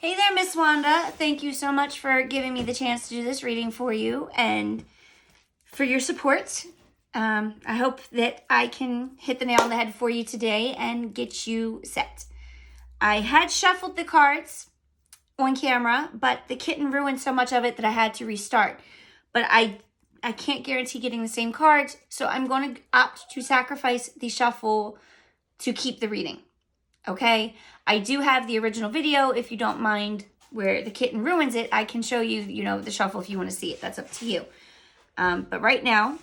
Hey there, Miss Wanda. Thank you so much for giving me the chance to do this reading for you and for your support. I hope that I can hit the nail on the head for you today and get you set. I had shuffled the cards on camera, but the kitten ruined so much of it that I had to restart. But I can't guarantee getting the same cards, so I'm going to opt to sacrifice the shuffle to keep the reading. Okay, I do have the original video, if you don't mind, where the kitten ruins it. I can show you, the shuffle if you want to see it. That's up to you. But right now,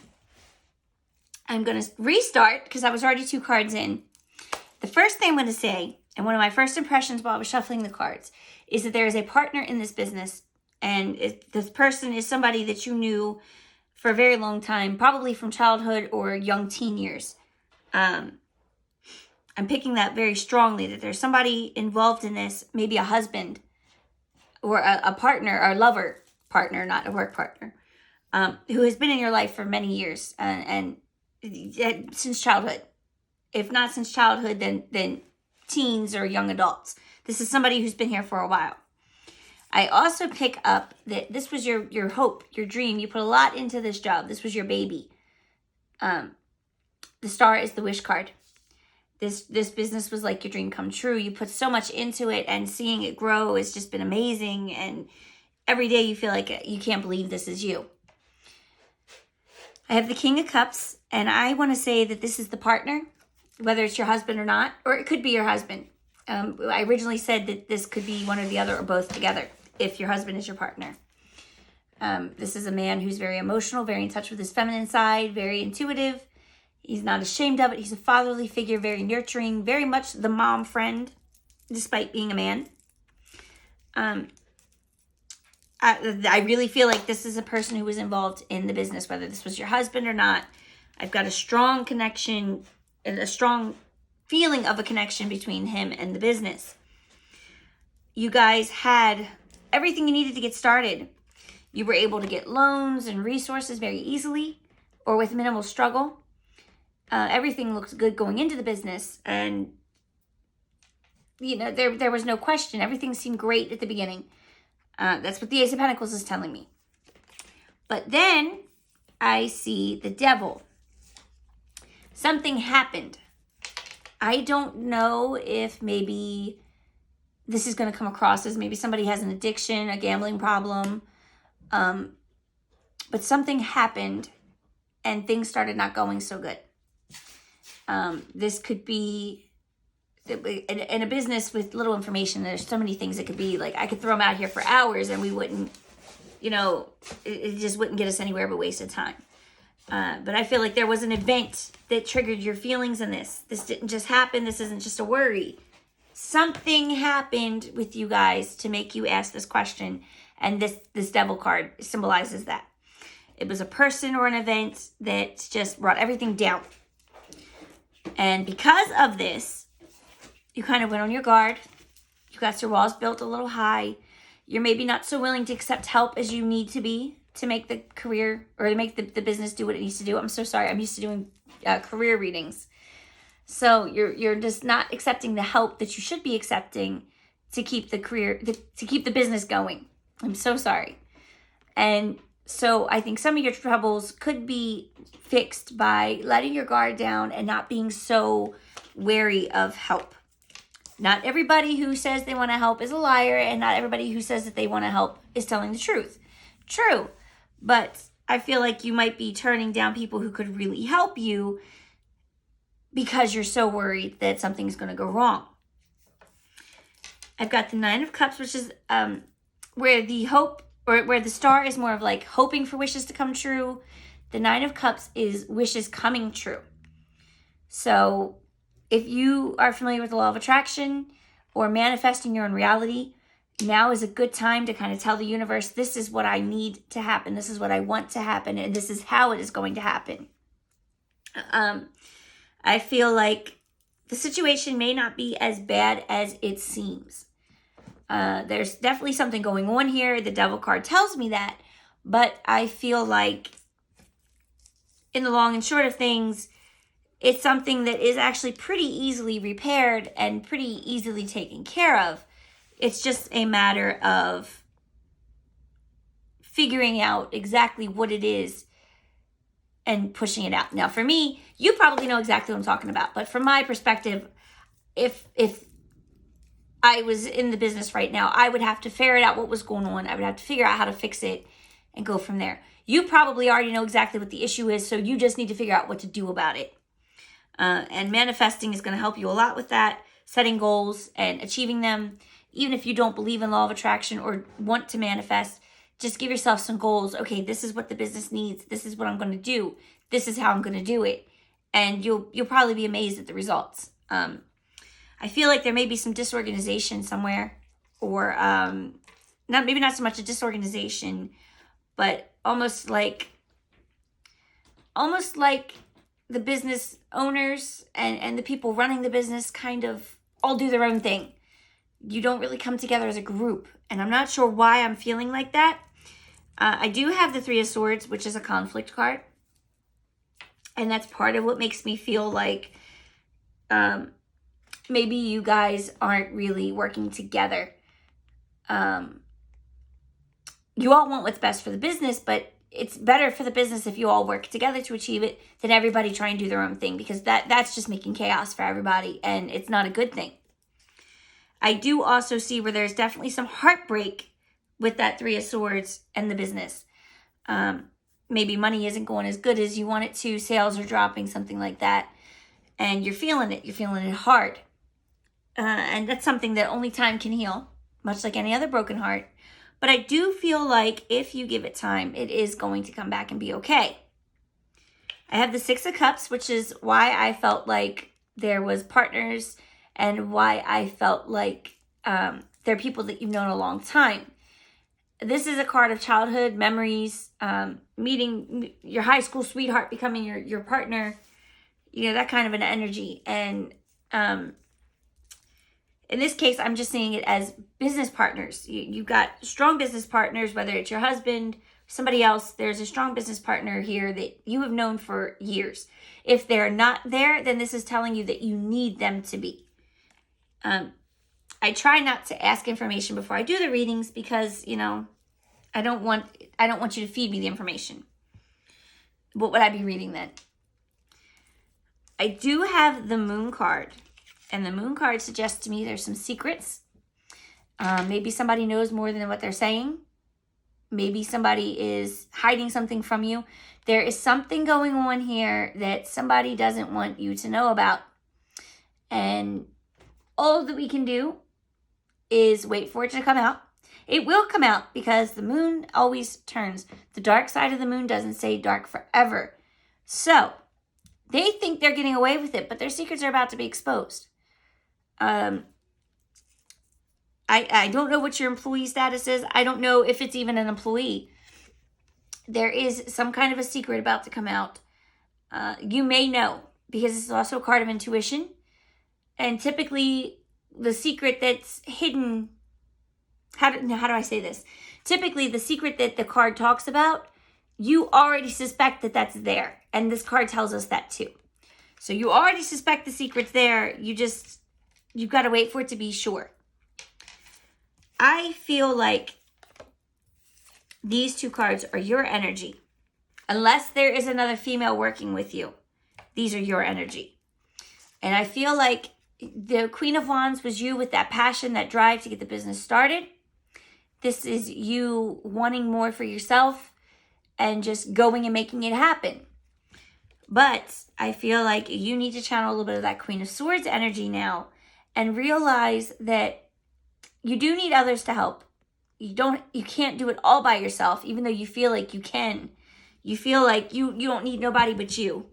I'm going to restart because I was already 2 cards in. The first thing I'm going to say, and one of my first impressions while I was shuffling the cards, is that there is a partner in this business, and this person is somebody that you knew for a very long time, probably from childhood or young teen years. I'm picking that very strongly, that there's somebody involved in this, maybe a husband or a partner, or lover partner, not a work partner, who has been in your life for many years and since childhood. If not since childhood, then teens or young adults. This is somebody who's been here for a while. I also pick up that this was your hope, your dream. You put a lot into this job. This was your baby. The star is the wish card. This business was like your dream come true. You put so much into it, and seeing it grow has just been amazing. And every day you feel like you can't believe this is you. I have the King of Cups, and I want to say that this is the partner, whether it's your husband or not, or it could be your husband. I originally said that this could be one or the other or both together if your husband is your partner. This is a man who's very emotional, very in touch with his feminine side, very intuitive. He's not ashamed of it. He's a fatherly figure, very nurturing, very much the mom friend, despite being a man. I really feel like this is a person who was involved in the business, whether this was your husband or not. I've got a strong connection and a strong feeling of a connection between him and the business. You guys had everything you needed to get started. You were able to get loans and resources very easily or with minimal struggle. Everything looked good going into the business, and there was no question. Everything seemed great at the beginning. That's what the Ace of Pentacles is telling me. But then I see the Devil. Something happened. I don't know if maybe this is going to come across as maybe somebody has an addiction, a gambling problem, but something happened and things started not going so good. This could be in a business with little information. There's so many things it could be. Like, I could throw them out here for hours and we wouldn't, it just wouldn't get us anywhere but wasted time. But I feel like there was an event that triggered your feelings in this. This didn't just happen. This isn't just a worry. Something happened with you guys to make you ask this question. And this Devil card symbolizes that. It was a person or an event that just brought everything down. And because of this, you kind of went on your guard. You got your walls built a little high. You're maybe not so willing to accept help as you need to be to make the career or to make the business do what it needs to do. I'm so sorry. I'm used to doing career readings. So you're just not accepting the help that you should be accepting to keep the career, to keep the business going. I'm so sorry. And so I think some of your troubles could be fixed by letting your guard down and not being so wary of help. Not everybody who says they want to help is a liar, and not everybody who says that they want to help is telling the truth. True, but I feel like you might be turning down people who could really help you because you're so worried that something's going to go wrong. I've got the Nine of Cups, which is where the hope, or where the star is more of like hoping for wishes to come true. The Nine of Cups is wishes coming true. So if you are familiar with the law of attraction or manifesting your own reality, now is a good time to kind of tell the universe, this is what I need to happen. This is what I want to happen. And this is how it is going to happen. I feel like the situation may not be as bad as it seems. There's definitely something going on here. The Devil card tells me that. But I feel like in the long and short of things, it's something that is actually pretty easily repaired and pretty easily taken care of. It's just a matter of figuring out exactly what it is and pushing it out. Now, for me, you probably know exactly what I'm talking about. But from my perspective, if I was in the business right now, I would have to ferret out what was going on. I would have to figure out how to fix it and go from there. You probably already know exactly what the issue is, so you just need to figure out what to do about it. And manifesting is going to help you a lot with that, setting goals and achieving them. Even if you don't believe in law of attraction or want to manifest, just give yourself some goals. Okay, this is what the business needs. This is what I'm going to do. This is how I'm going to do it. And you'll probably be amazed at the results. I feel like there may be some disorganization somewhere, or maybe not so much a disorganization, but almost like the business owners and the people running the business kind of all do their own thing. You don't really come together as a group, and I'm not sure why I'm feeling like that. I do have the Three of Swords, which is a conflict card, and that's part of what makes me feel like maybe you guys aren't really working together. You all want what's best for the business, but it's better for the business if you all work together to achieve it than everybody try and do their own thing, because that's just making chaos for everybody, and it's not a good thing. I do also see where there's definitely some heartbreak with that Three of Swords and the business. Maybe money isn't going as good as you want it to. Sales are dropping, something like that. And you're feeling it. You're feeling it hard. And that's something that only time can heal, much like any other broken heart. But I do feel like if you give it time, it is going to come back and be okay. I have the Six of Cups, which is why I felt like there was partners and why I felt like they're people that you've known a long time. This is a card of childhood memories, meeting your high school sweetheart, becoming your partner, that kind of an energy. And in this case, I'm just seeing it as business partners. You've got strong business partners, whether it's your husband, somebody else. There's a strong business partner here that you have known for years. If they're not there, then this is telling you that you need them to be. I try not to ask information before I do the readings because, I don't want you to feed me the information. What would I be reading then? I do have the Moon card. And the Moon card suggests to me there's some secrets. Maybe somebody knows more than what they're saying. Maybe somebody is hiding something from you. There is something going on here that somebody doesn't want you to know about. And all that we can do is wait for it to come out. It will come out because the moon always turns. The dark side of the moon doesn't stay dark forever. So they think they're getting away with it, but their secrets are about to be exposed. I don't know what your employee status is. I don't know if it's even an employee. There is some kind of a secret about to come out. You may know, because this is also a card of intuition. And typically, the secret that's hidden... How do I say this? Typically, the secret that the card talks about, you already suspect that that's there. And this card tells us that too. So you already suspect the secret's there. You've got to wait for it to be sure. I feel like these two cards are your energy. Unless there is another female working with you, these are your energy. And I feel like the Queen of Wands was you with that passion, that drive to get the business started. This is you wanting more for yourself and just going and making it happen. But I feel like you need to channel a little bit of that Queen of Swords energy now and realize that you do need others to help. You can't do it all by yourself, even though you feel like you can. You feel like you don't need nobody but you.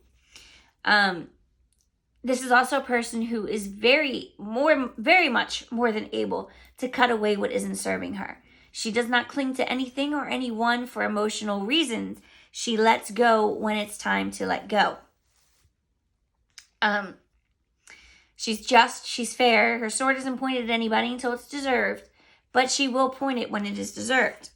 This is also a person who is very much more than able to cut away what isn't serving her. She does not cling to anything or anyone for emotional reasons. She lets go when it's time to let go. She's fair. Her sword isn't pointed at anybody until it's deserved, but she will point it when it is deserved.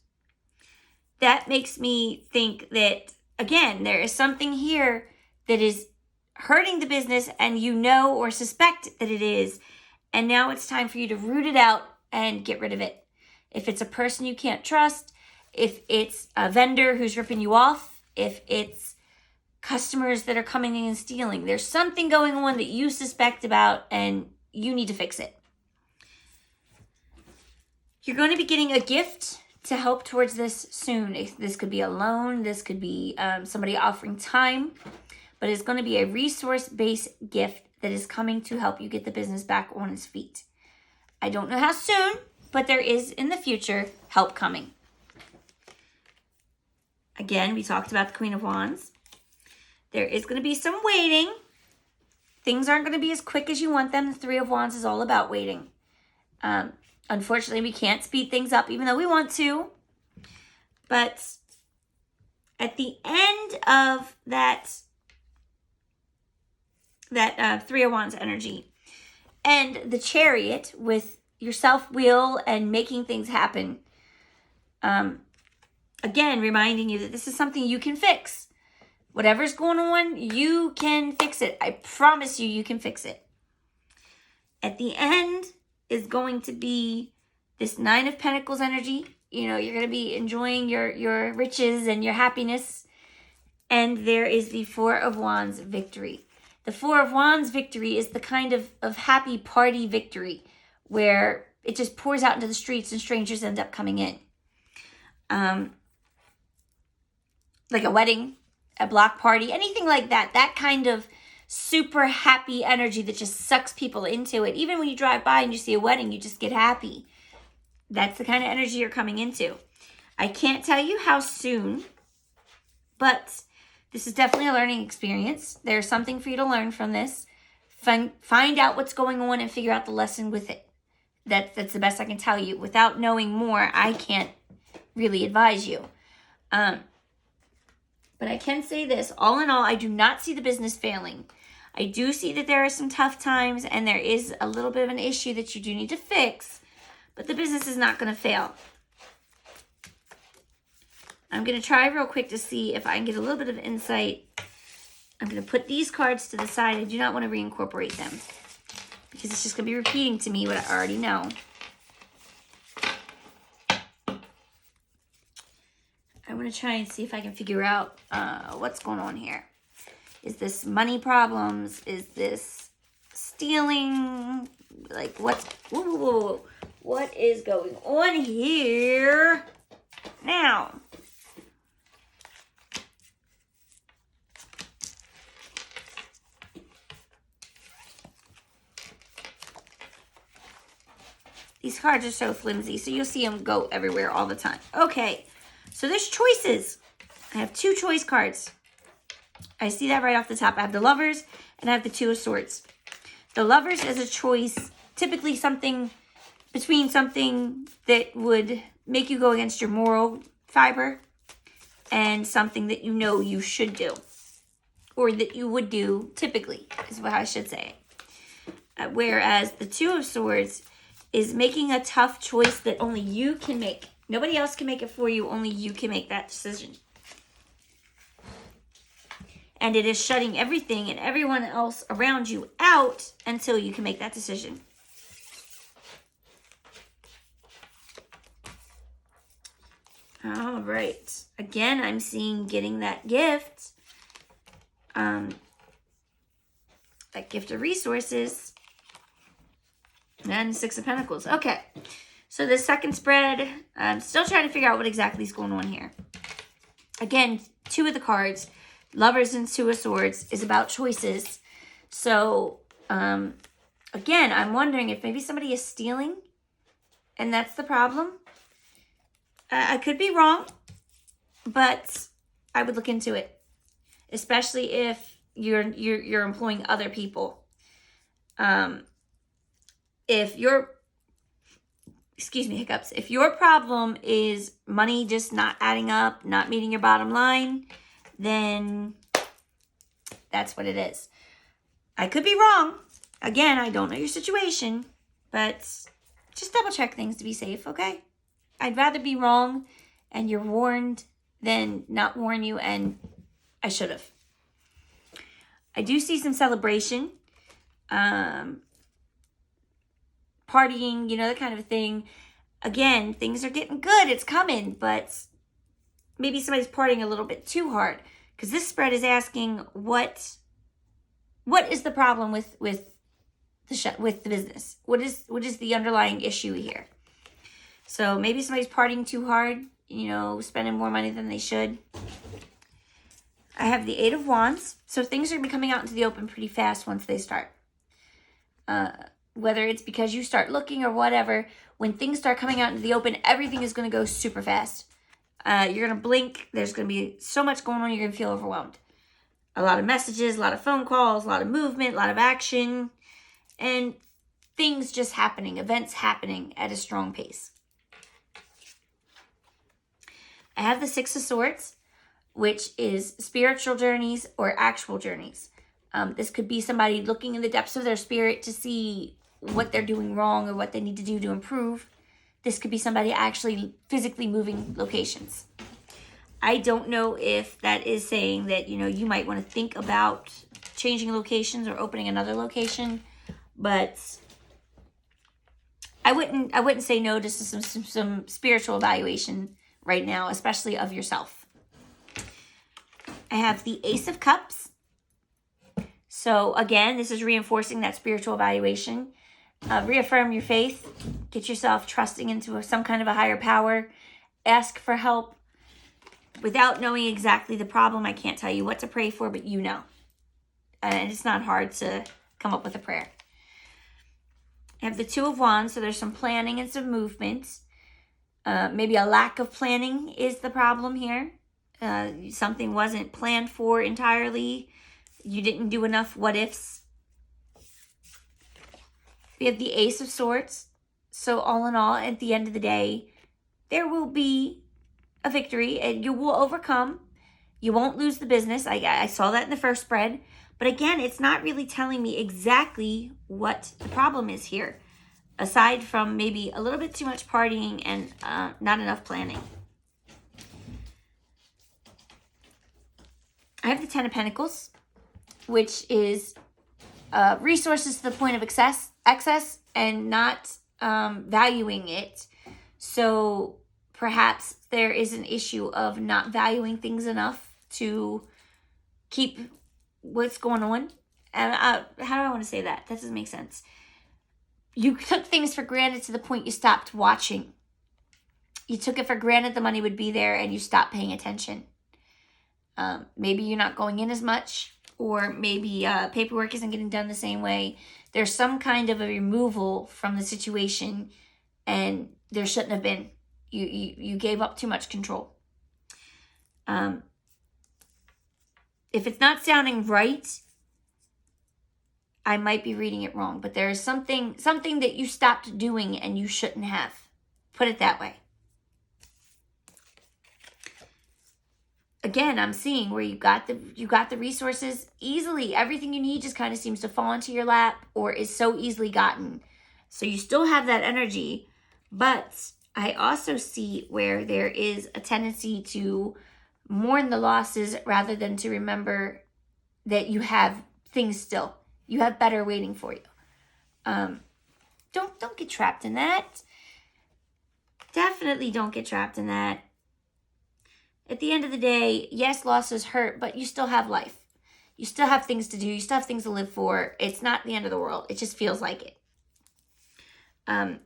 That makes me think that, again, there is something here that is hurting the business and you know or suspect that it is. And now it's time for you to root it out and get rid of it. If it's a person you can't trust, if it's a vendor who's ripping you off, if it's customers that are coming in and stealing, there's something going on that you suspect about and you need to fix it. You're going to be getting a gift to help towards this soon. This could be a loan. This could be somebody offering time. But it's going to be a resource-based gift that is coming to help you get the business back on its feet. I don't know how soon, but there is in the future help coming. Again, we talked about the Queen of Wands. There is going to be some waiting. Things aren't going to be as quick as you want them. The Three of Wands is all about waiting. Unfortunately, we can't speed things up even though we want to. But at the end of that Three of Wands energy and the Chariot with your self-will and making things happen, again, reminding you that this is something you can fix. Whatever's going on, you can fix it. I promise you, you can fix it. At the end is going to be this Nine of Pentacles energy. You know, you're going to be enjoying your riches and your happiness. And there is the Four of Wands victory. The Four of Wands victory is the kind of happy party victory where it just pours out into the streets and strangers end up coming in. Like a wedding, a block party, anything like that. That kind of super happy energy that just sucks people into it. Even when you drive by and you see a wedding, you just get happy. That's the kind of energy you're coming into. I can't tell you how soon, but this is definitely a learning experience. There's something for you to learn from this. Find out what's going on and figure out the lesson with it. That's the best I can tell you. Without knowing more, I can't really advise you. But I can say this, all in all, I do not see the business failing. I do see that there are some tough times and there is a little bit of an issue that you do need to fix, but the business is not going to fail. I'm going to try real quick to see if I can get a little bit of insight. I'm going to put these cards to the side. I do not want to reincorporate them because it's just going to be repeating to me what I already know. I'm going to try and see if I can figure out what's going on here. Is this money problems? Is this stealing? Like what's... Whoa. What is going on here now? These cards are so flimsy, so you'll see them go everywhere all the time. Okay. So there's choices. I have two choice cards. I see that right off the top. I have the Lovers and I have the Two of Swords. The Lovers is a choice, typically something between something that would make you go against your moral fiber and something that you know you should do or that you would do typically is what I should say. Whereas the Two of Swords is making a tough choice that only you can make. Nobody else can make it for you. Only you can make that decision. And it is shutting everything and everyone else around you out until you can make that decision. All right. Again, I'm seeing getting that gift. That gift of resources. And Six of Pentacles. Okay. So the second spread, I'm still trying to figure out what exactly is going on here. Again, two of the cards, Lovers and Two of Swords, is about choices. So, again, I'm wondering if maybe somebody is stealing and that's the problem. I could be wrong, but I would look into it, especially if you're employing other people. If you're hiccups. If your problem is money just not adding up, not meeting your bottom line, then that's what it is. I could be wrong. Again, I don't know your situation, but just double check things to be safe, okay? I'd rather be wrong and you're warned than not warn you and I should have. I do see some celebration. Part partying, you know, that kind of thing. Again, things are getting good. It's coming, but maybe somebody's partying a little bit too hard, because this spread is asking what is the problem with the business? What is the underlying issue here? So maybe somebody's partying too hard, you know, spending more money than they should. I have the 8 of Wands. So things are going to be coming out into the open pretty fast once they start. Whether it's because you start looking or whatever, when things start coming out into the open, everything is going to go super fast. You're going to blink. There's going to be so much going on. You're going to feel overwhelmed. A lot of messages, a lot of phone calls, a lot of movement, a lot of action, and things just happening, events happening at a strong pace. I have the 6 of Swords, which is spiritual journeys or actual journeys. This could be somebody looking in the depths of their spirit to see what they're doing wrong or what they need to do to improve. This could be somebody actually physically moving locations. I don't know if that is saying that, you know, you might want to think about changing locations or opening another location, but I wouldn't say no to some spiritual evaluation right now, especially of yourself. I have the Ace of Cups. So again, this is reinforcing that spiritual evaluation. Reaffirm your faith. Get yourself trusting into some kind of a higher power. Ask for help. Without knowing exactly the problem, I can't tell you what to pray for, but you know. And it's not hard to come up with a prayer. I have the 2 of Wands, so there's some planning and some movement. Maybe a lack of planning is the problem here. Something wasn't planned for entirely. You didn't do enough what-ifs. We have the Ace of Swords. So all in all, at the end of the day, there will be a victory and you will overcome. You won't lose the business. I saw that in the first spread. But again, it's not really telling me exactly what the problem is here, aside from maybe a little bit too much partying and not enough planning. I have the 10 of Pentacles, which is resources to the point of excess and not valuing it. So perhaps there is an issue of not valuing things enough to keep what's going on. And how do I want to say that? That doesn't make sense. You took things for granted to the point you stopped watching. You took it for granted the money would be there and you stopped paying attention. Maybe you're not going in as much, or maybe paperwork isn't getting done the same way. There's some kind of a removal from the situation and there shouldn't have been. You gave up too much control. If it's not sounding right, I might be reading it wrong, but there is something that you stopped doing and you shouldn't have. Put it that way. Again, I'm seeing where you got the resources easily. Everything you need just kind of seems to fall into your lap or is so easily gotten. So you still have that energy, but I also see where there is a tendency to mourn the losses rather than to remember that you have things still. You have better waiting for you. Don't get trapped in that. Definitely don't get trapped in that. At the end of the day, yes, losses hurt, but you still have life. You still have things to do. You still have things to live for. It's not the end of the world. It just feels like it. I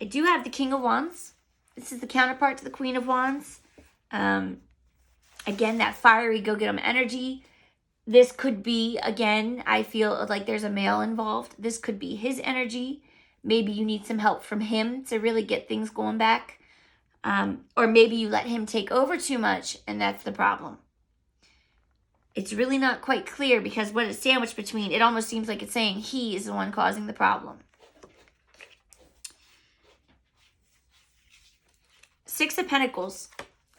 do have the King of Wands. This is the counterpart to the Queen of Wands. Again, that fiery go-get-em energy. This could be, again, I feel like there's a male involved. This could be his energy. Maybe you need some help from him to really get things going back. Or maybe you let him take over too much and that's the problem. It's really not quite clear because what it's sandwiched between, it almost seems like it's saying he is the one causing the problem. 6 of Pentacles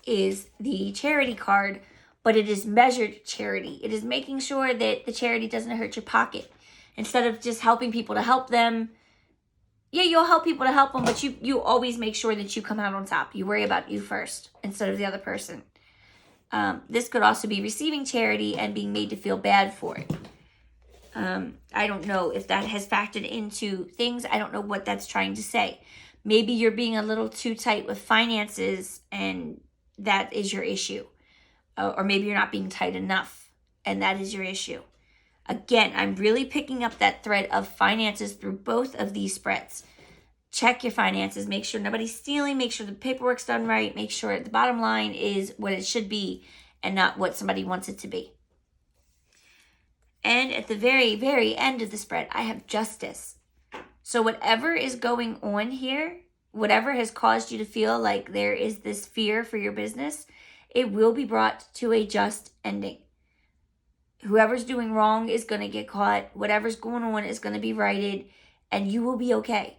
is the charity card, but it is measured charity. It is making sure that the charity doesn't hurt your pocket. Instead of just helping people to help them, yeah, you'll help people to help them, but you always make sure that you come out on top. You worry about you first instead of the other person. This could also be receiving charity and being made to feel bad for it. I don't know if that has factored into things. I don't know what that's trying to say. Maybe you're being a little too tight with finances and that is your issue. Or maybe you're not being tight enough and that is your issue. Again, I'm really picking up that thread of finances through both of these spreads. Check your finances. Make sure nobody's stealing. Make sure the paperwork's done right. Make sure the bottom line is what it should be and not what somebody wants it to be. And at the very, very end of the spread, I have justice. So whatever is going on here, whatever has caused you to feel like there is this fear for your business, it will be brought to a just ending. Whoever's doing wrong is going to get caught. Whatever's going on is going to be righted, and you will be okay.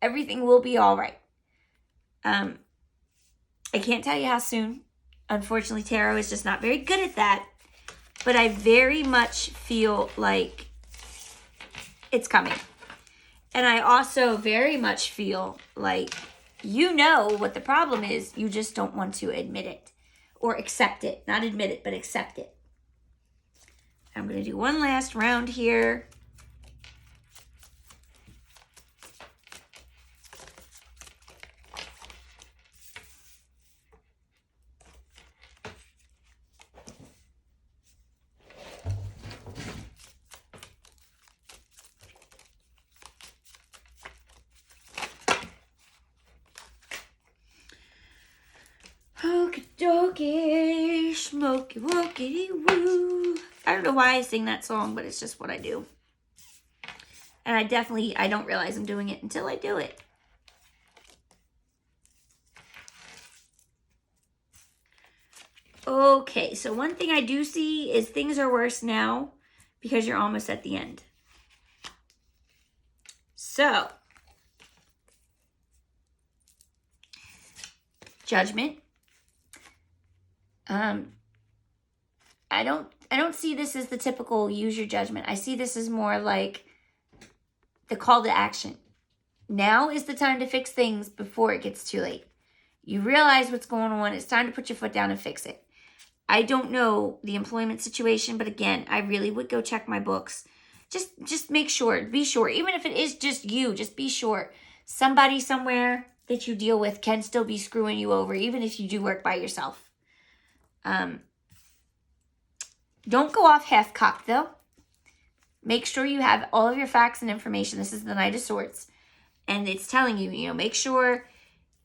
Everything will be all right. I can't tell you how soon. Unfortunately, tarot is just not very good at that. But I very much feel like it's coming. And I also very much feel like you know what the problem is. You just don't want to admit it or accept it. Not admit it, but accept it. I'm going to do one last round here. Okey-dokey, smoky wokey woo. I don't know why I sing that song, but it's just what I do. And I don't realize I'm doing it until I do it. Okay, so one thing I do see is things are worse now because you're almost at the end. So, Judgment. I don't see this as the typical use your judgment. I see this as more like the call to action. Now is the time to fix things before it gets too late. You realize what's going on. It's time to put your foot down and fix it. I don't know the employment situation, but again, I really would go check my books. Just make sure, be sure. Even if it is just you, just be sure. Somebody somewhere that you deal with can still be screwing you over, even if you do work by yourself. Don't go off half-cocked, though. Make sure you have all of your facts and information. This is the Knight of Swords. And it's telling you, make sure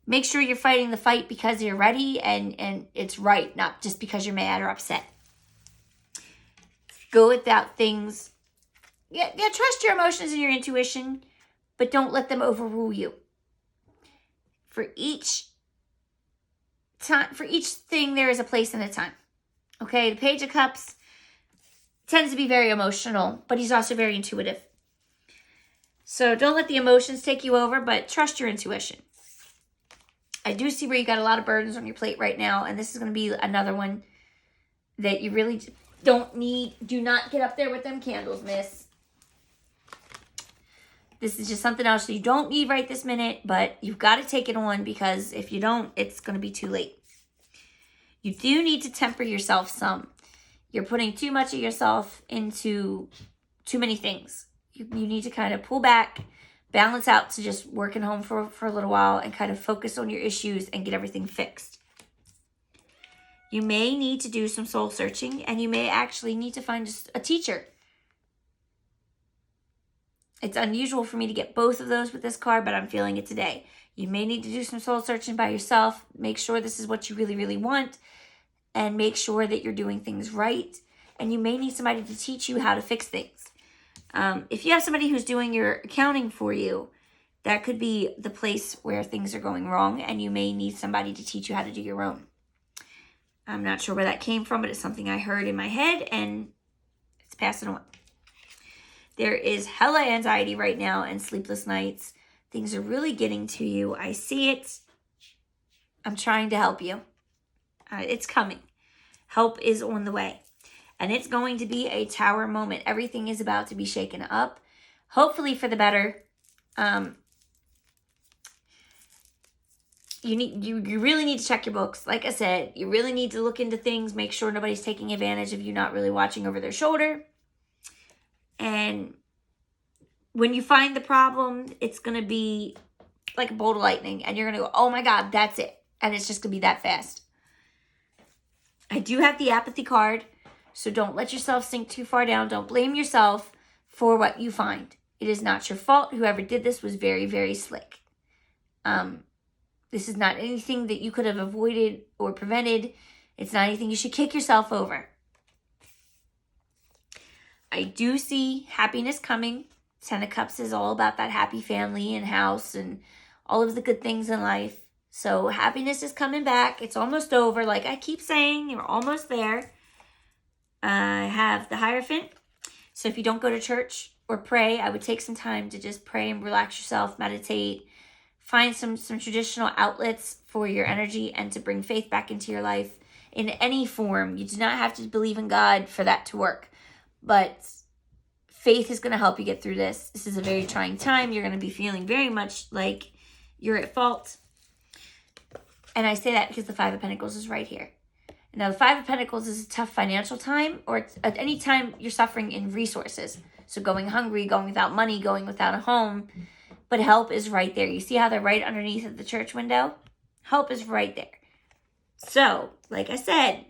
you're fighting the fight because you're ready and it's right, not just because you're mad or upset. Go without things. Yeah, trust your emotions and your intuition, but don't let them overrule you. For each thing, there is a place and a time. Okay, the Page of Cups tends to be very emotional, but he's also very intuitive. So don't let the emotions take you over, but trust your intuition. I do see where you got a lot of burdens on your plate right now, and this is going to be another one that you really don't need. Do not get up there with them candles, miss. This is just something else that you don't need right this minute, but you've got to take it on because if you don't, it's going to be too late. You do need to temper yourself some. You're putting too much of yourself into too many things. You need to kind of pull back, balance out to just working home for a little while and kind of focus on your issues and get everything fixed. You may need to do some soul searching and you may actually need to find a teacher. It's unusual for me to get both of those with this card, but I'm feeling it today. You may need to do some soul searching by yourself. Make sure this is what you really, really want. And make sure that you're doing things right. And you may need somebody to teach you how to fix things. If you have somebody who's doing your accounting for you, that could be the place where things are going wrong. And you may need somebody to teach you how to do your own. I'm not sure where that came from, but it's something I heard in my head. And it's passing on. There is hella anxiety right now and sleepless nights. Things are really getting to you. I see it. I'm trying to help you. It's coming. Help is on the way. And it's going to be a tower moment. Everything is about to be shaken up. Hopefully for the better. You really need to check your books. Like I said, you really need to look into things. Make sure nobody's taking advantage of you not really watching over their shoulder. And when you find the problem, it's going to be like a bolt of lightning. And you're going to go, oh my God, that's it. And it's just going to be that fast. I do have the apathy card. So don't let yourself sink too far down. Don't blame yourself for what you find. It is not your fault. Whoever did this was very, very slick. This is not anything that you could have avoided or prevented. It's not anything you should kick yourself over. I do see happiness coming. Ten of Cups is all about that happy family and house and all of the good things in life. So happiness is coming back. It's almost over. Like I keep saying, you're almost there. I have the Hierophant. So if you don't go to church or pray, I would take some time to just pray and relax yourself, meditate, find some traditional outlets for your energy and to bring faith back into your life in any form. You do not have to believe in God for that to work. But faith is going to help you get through this. This is a very trying time. You're going to be feeling very much like you're at fault. And I say that because the Five of Pentacles is right here. Now, the Five of Pentacles is a tough financial time, or it's at any time you're suffering in resources. So going hungry, going without money, going without a home. But help is right there. You see how they're right underneath of the church window? Help is right there. So, like I said,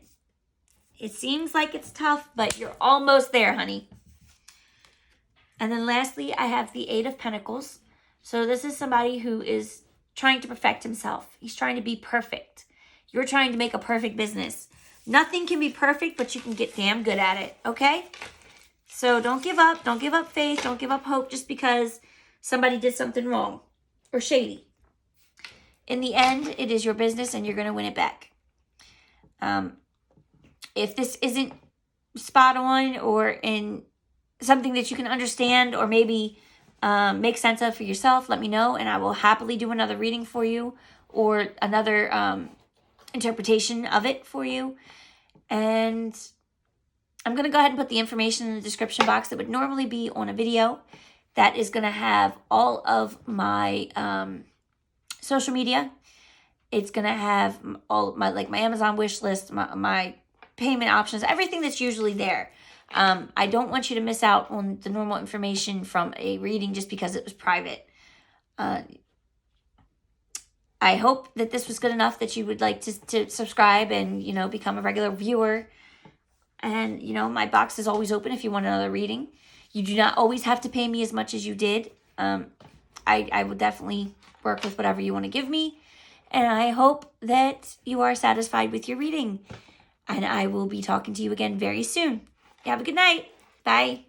it seems like it's tough, but you're almost there, honey. And then lastly, I have the Eight of Pentacles. So this is somebody who is trying to perfect himself. He's trying to be perfect. You're trying to make a perfect business. Nothing can be perfect, but you can get damn good at it, okay? So don't give up. Don't give up faith. Don't give up hope just because somebody did something wrong or shady. In the end, it is your business and you're going to win it back. If this isn't spot on or in something that you can understand or maybe make sense of for yourself, let me know and I will happily do another reading for you or another interpretation of it for you. And I'm going to go ahead and put the information in the description box that would normally be on a video. That is going to have all of my social media. It's going to have all my my Amazon wish list, my payment options, everything that's usually there. I don't want you to miss out on the normal information from a reading just because it was private. I hope that this was good enough that you would like to subscribe and, become a regular viewer. And, my box is always open if you want another reading. You do not always have to pay me as much as you did. I will definitely work with whatever you want to give me. And I hope that you are satisfied with your reading. And I will be talking to you again very soon. Have a good night. Bye.